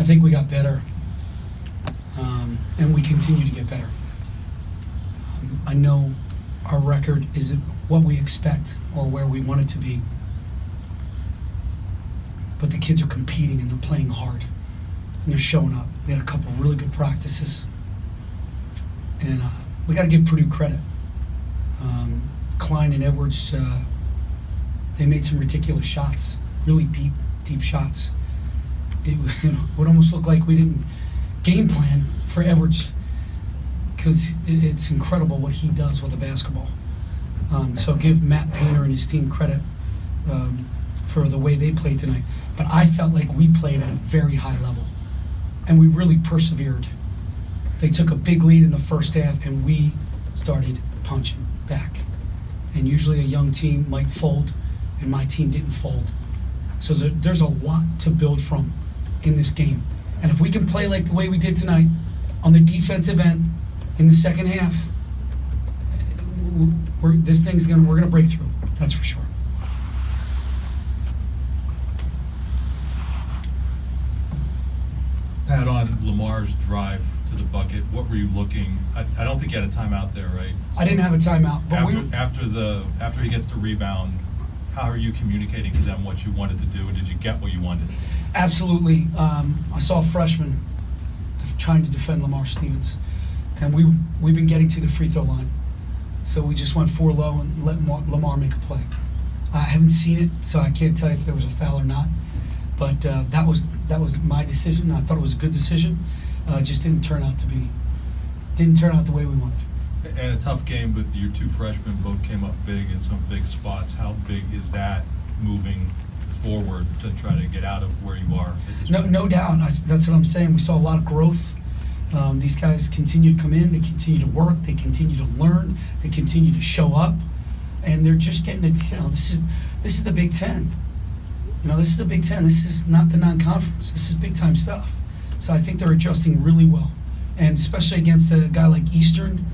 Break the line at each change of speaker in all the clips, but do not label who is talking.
I think we got better, and we continue to get better. I know our record isn't what we expect or where we want it to be, but the kids are competing and they're playing hard and they're showing up. We had a couple of really good practices, and we got to give Purdue credit. Klein and Edwards, they made some ridiculous shots, really deep shots. It would almost look like we didn't game plan for Edwards, because it's incredible what he does with a basketball. So give Matt Painter and his team credit for the way they played tonight. But I felt like we played at a very high level, and we really persevered. They took a big lead in the first half, and we started punching back. And usually a young team might fold, and my team didn't fold. So there's a lot to build from in this game. And if we can play like the way we did tonight on the defensive end in the second half, we're gonna break through. That's for sure.
Pat, on Lamar's drive to the bucket, what were you looking? I don't think you had a timeout there, right? So
I didn't have a timeout, but
after he gets the rebound, how are you communicating to them what you wanted to do, and did you get what you wanted?
Absolutely. I saw a freshman trying to defend Lamar Stevens, and we've been getting to the free throw line. So we just went 4 low and let Lamar make a play. I haven't seen it, so I can't tell you if there was a foul or not. But that was my decision. I thought it was a good decision. Just didn't turn out the way we wanted.
And a tough game, but your two freshmen both came up big in some big spots. How big is that moving forward to try to get out of where you are at this point?
No doubt. That's what I'm saying. We saw a lot of growth. These guys continue to come in. They continue to work. They continue to learn. They continue to show up, and they're just getting it. This is the Big Ten. This is the Big Ten. This is not the non-conference. This is big time stuff. So I think they're adjusting really well, and especially against a guy like Eastern,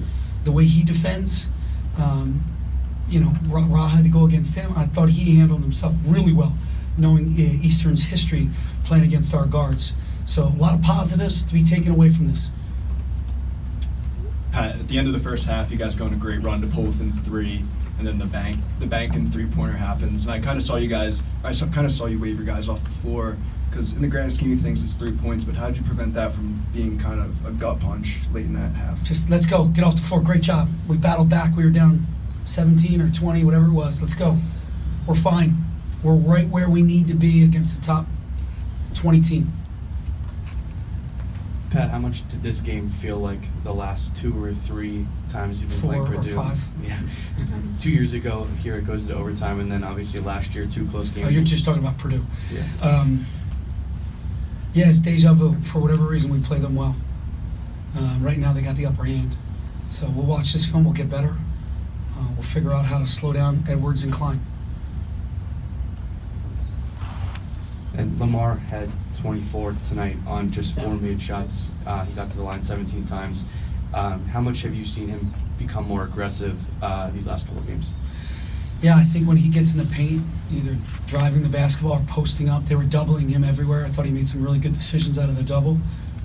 the way he defends. Ra had to go against him. I thought he handled himself really well, knowing Eastern's history playing against our guards. So a lot of positives to be taken away from this.
Pat, at the end of the first half, you guys go on a great run to pull within 3, and then the bank and three-pointer happens. And I kind of saw you wave your guys off the floor, because in the grand scheme of things, it's 3 points. But how did you prevent that from being kind of a gut punch late in that half?
Just let's go, get off the floor. Great job. We battled back. We were down 17 or 20, whatever it was. Let's go. We're fine. We're right where we need to be against the top 20 team.
Pat, how much did this game feel like the last 2 or 3 times you've been playing
4 or
Purdue?
5.
Yeah. 2 years ago, here it goes to overtime, and then obviously last year, 2 close games.
Oh, you're just talking about Purdue.
Yeah.
Yeah, it's deja vu. For whatever reason, we play them well. Right now, they got the upper hand. So we'll watch this film. We'll get better. We'll figure out how to slow down Edwards and Klein.
And Lamar had 24 tonight on just 4 made shots. He got to the line 17 times. How much have you seen him become more aggressive these last couple of games?
Yeah, I think when he gets in the paint, either driving the basketball or posting up, they were doubling him everywhere. I thought he made some really good decisions out of the double.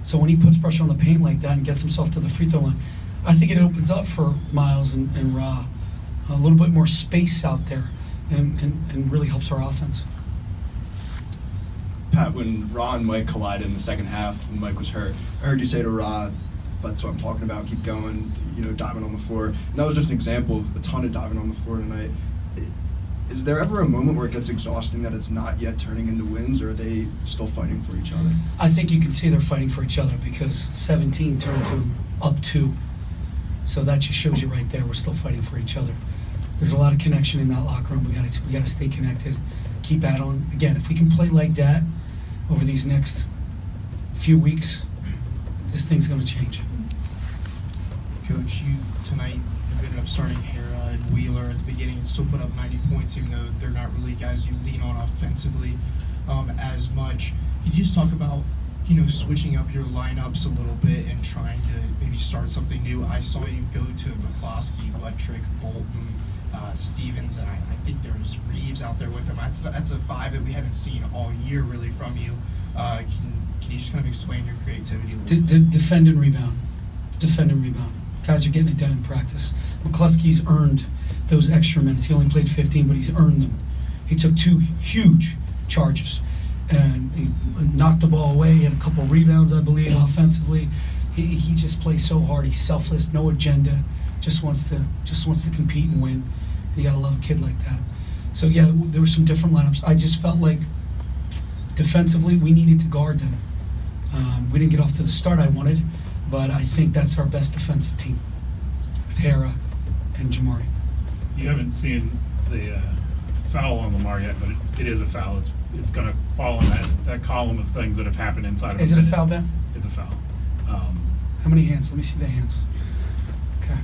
So when he puts pressure on the paint like that and gets himself to the free throw line, I think it opens up for Miles and Ra a little bit more space out there, and really helps our offense.
Pat, when Ra and Mike collided in the second half, when Mike was hurt, I heard you say to Ra, "That's what I'm talking about. Keep going. Diving on the floor." And that was just an example of a ton of diving on the floor tonight. Is there ever a moment where it gets exhausting that it's not yet turning into wins, or are they still fighting for each other?
I think you can see they're fighting for each other, because 17 turned to up 2. So that just shows you right there we're still fighting for each other. There's a lot of connection in that locker room. We got to stay connected, keep at on. Again, if we can play like that over these next few weeks, this thing's going to change.
Coach, you tonight ended up starting Hera and Wheeler at the beginning and still put up 90 points, even though they're not really guys you lean on offensively as much. Can you just talk about switching up your lineups a little bit and trying to maybe start something new? I saw you go to McCloskey, Electric, Bolton, Stevens, and I think there's Reeves out there with them. That's a 5 that we haven't seen all year really from you. Can Can you just kind of explain your creativity a little bit?
Defend and rebound. Defend and rebound. Guys are getting it done in practice. McCluskey's earned those extra minutes. He only played 15, but he's earned them. He took 2 huge charges and he knocked the ball away. He had a couple rebounds, I believe, offensively. He just plays so hard. He's selfless, no agenda. Just wants to compete and win. And you gotta love a kid like that. So yeah, there were some different lineups. I just felt like defensively we needed to guard them. We didn't get off to the start I wanted, but I think that's our best defensive team with Hera and Jamari.
You haven't seen the foul on Lamar yet, but it is a foul. It's going to fall in that column of things that have happened inside of
Is it a foul, Ben?
It's a foul.
How many hands? Let me see the hands. Okay.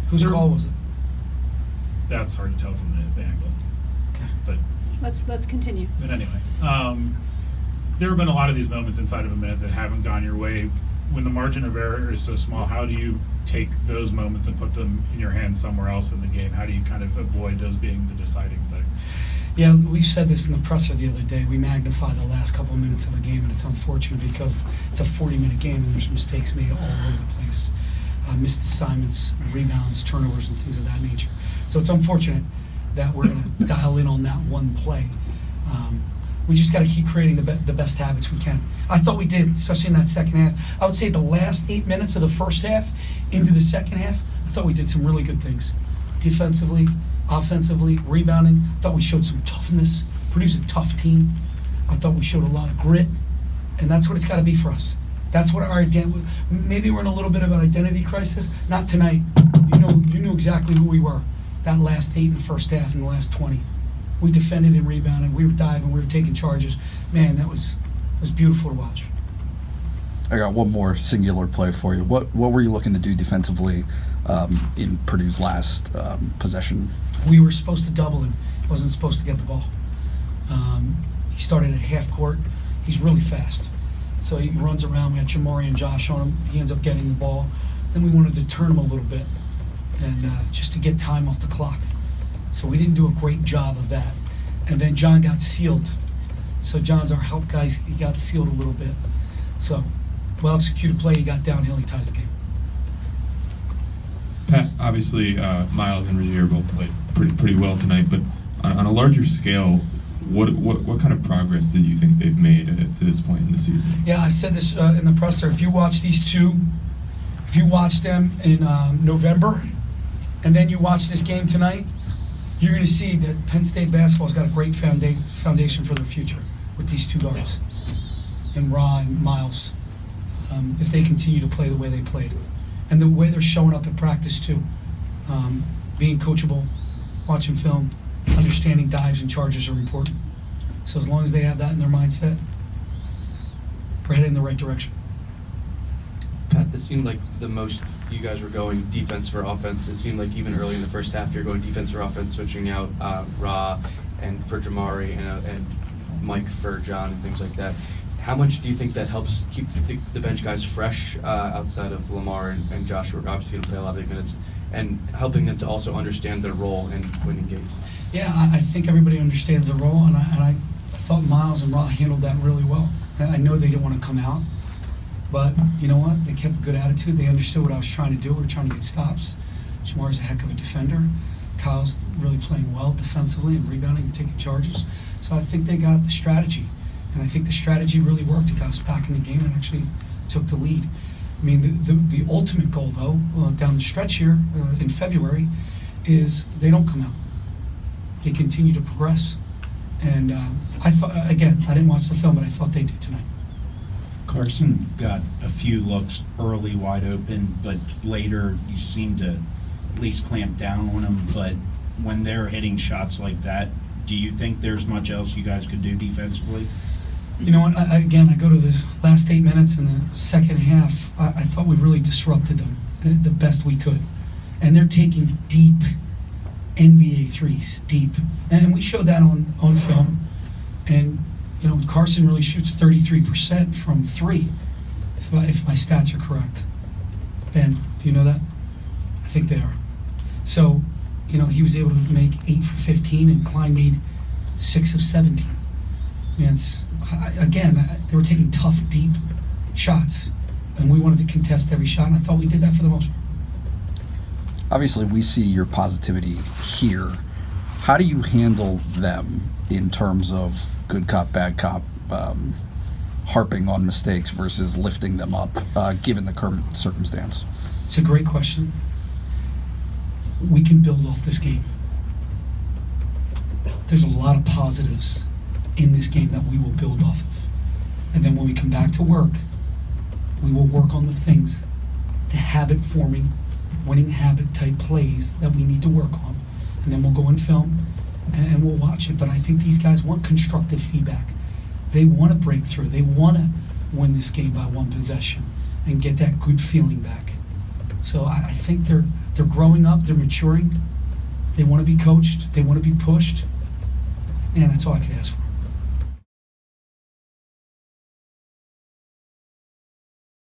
Whose
there-
call was it?
That's hard to tell from the angle.
Okay.
But
Let's continue.
anyway, there have been a lot of these moments inside of a minute that haven't gone your way. When the margin of error is so small, how do you take those moments and put them in your hands somewhere else in the game? How do you kind of avoid those being the deciding things?
Yeah, we said this in the presser the other day. We magnify the last couple of minutes of a game, and it's unfortunate because it's a 40-minute game and there's mistakes made all over the place. Missed assignments, rebounds, turnovers, and things of that nature. So it's unfortunate that we're going to dial in on that one play. We just got to keep creating the best habits we can. I thought we did, especially in that second half. I would say the last 8 minutes of the first half into the second half, I thought we did some really good things. Defensively, offensively, rebounding. I thought we showed some toughness, produced a tough team. I thought we showed a lot of grit, and that's what it's got to be for us. That's what our identity. Maybe we're in a little bit of an identity crisis. Not tonight. You knew exactly who we were. That last 8 in the first half and the last 20. We defended and rebounded. We were diving. We were taking charges. Man, it was beautiful to watch.
I got one more singular play for you. What were you looking to do defensively in Purdue's last possession?
We were supposed to double him. Wasn't supposed to get the ball. He started at half court. He's really fast. So he runs around. We had Jamari and Josh on him. He ends up getting the ball. Then we wanted to turn him a little bit and just to get time off the clock. So we didn't do a great job of that. And then John got sealed. So John's our help guy. He got sealed a little bit. So well executed play. He got downhill. He ties the game.
Pat, obviously, Miles and Rozier both played pretty well tonight, but on a larger scale, what kind of progress do you think they've made to this point in the season?
Yeah, I said this in the presser. If you watch these two, if you watch them in November, and then you watch this game tonight, you're going to see that Penn State basketball's got a great foundation for their future with these two guards, and Ra and Miles, if they continue to play the way they played. And the way they're showing up at practice too, being coachable, watching film, understanding dives and charges are important. So as long as they have that in their mindset, we're heading in the right direction.
Pat, this seemed like the most you guys were going defense for offense. It seemed like even early in the first half you're going defense for offense, switching out Ra and for Jamari and Mike for John and things like that. How much do you think that helps keep the bench guys fresh outside of Lamar and Josh, who are obviously going to play a lot of big minutes, and helping them to also understand their role in winning games?
Yeah, I think everybody understands the role, and I thought Miles and Ra handled that really well. I know they didn't want to come out, but you know what? They kept a good attitude. They understood what I was trying to do. We were trying to get stops. Jamar's a heck of a defender. Kyle's really playing well defensively and rebounding and taking charges. So I think they got the strategy. And I think the strategy really worked. It got us back in the game and actually took the lead. I mean, the ultimate goal, though, down the stretch here in February, is they don't come out. They continue to progress. And I thought, again, I didn't watch the film, but I thought they did tonight.
Carson got a few looks early wide open, but later you seemed to at least clamp down on them. But when they're hitting shots like that, do you think there's much else you guys could do defensively?
You know what, I go to the last 8 minutes in the second half. I thought we really disrupted them the best we could. And they're taking deep NBA threes, deep. And we showed that on film. And, you know, Carson really shoots 33% from three, if my stats are correct. Ben, do you know that? I think they are. So, you know, he was able to make 8 for 15, and Klein made 6 of 17. And they were taking tough, deep shots, and we wanted to contest every shot, and I thought we did that for the most part.
Obviously, we see your positivity here. How do you handle them in terms of good cop, bad cop, harping on mistakes versus lifting them up, given the current circumstance?
It's a great question. We can build off this game. There's a lot of positives in this game that we will build off of. And then when we come back to work, we will work on the things, the habit-forming, winning habit type plays that we need to work on. And then we'll go and film and we'll watch it. But I think these guys want constructive feedback. They want to break through. They want to win this game by one possession and get that good feeling back. So I think they're growing up, they're maturing. They want to be coached, they want to be pushed. And that's all I could ask for.